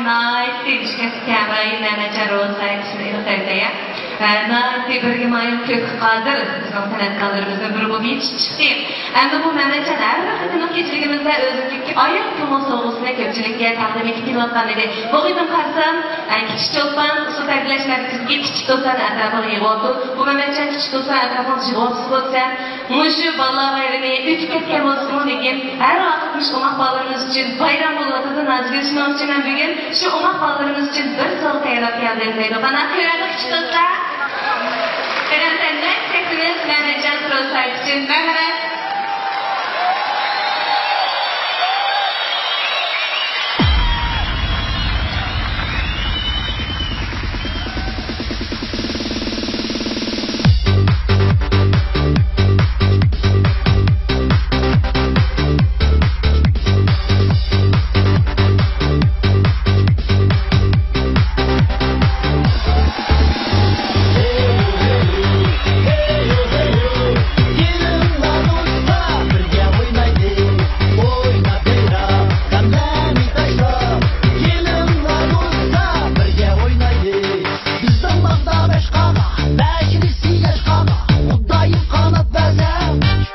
sevişkesi kəmrayı nənəcə rozaysın ilqədəyə. Naiti birgimayın kök qadir bizim sanatkarlarımızda bir bu bir çıktı. Hem bu memleket her vakitinin keçiligimizde özgürlükki ayak tumu soğusuna köpçülükке takdim ettiğim olsan idi. Bu gıdım karsam, küçük olsan, su terbileşmezkizgi küçük olsan etrafını yığıldı. Bu memleket küçük olsan etrafını yığılsız olsan, muşu balla bayrını üç ketken olsun degen her vakitmiş umak ballarımız için bayram bulatıdı nazgülüşmemiz için bugün şu umak ballarımız için bir sol tayarap geldiğimdeydi. Bana kıyardı küçük olsan. Senden sesiniz Mehmetcan Prosayt için merhaba.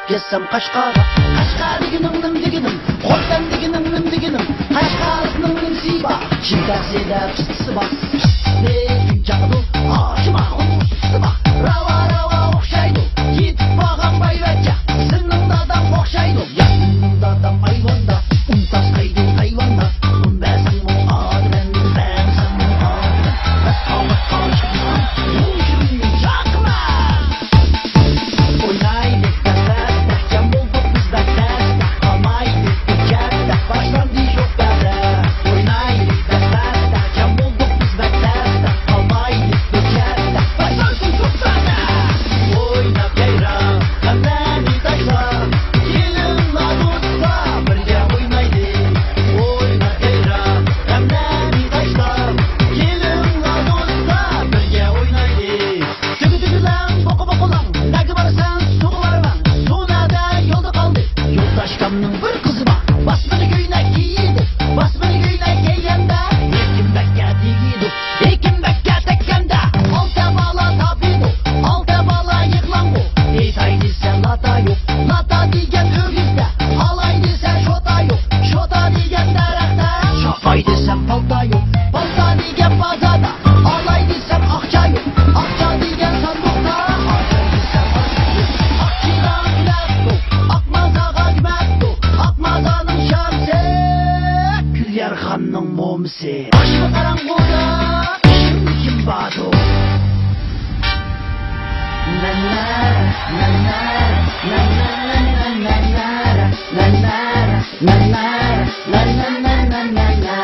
Gelsem Kaşgar'a, Kaşgar diginim, Korsan diginim, Kaşgar'ın siba, Şirkasiler çıtısı bak, ne canı, aşıma olmuşsu bak, rava okşaydı, git bağam bayraca, sınırın adam okşaydı, yakınında adam hayvanda, untas kaydı hayvanda, ben sanmı adren, ben sanmı adren, ben kavak karşıma, yuşunu çakma, oynaydı. Yarhanның momsi Aşkı karangoda Şimdi kim bado Nanara Nanara Nanara Nanara Nanara Nanara Nanara Nanara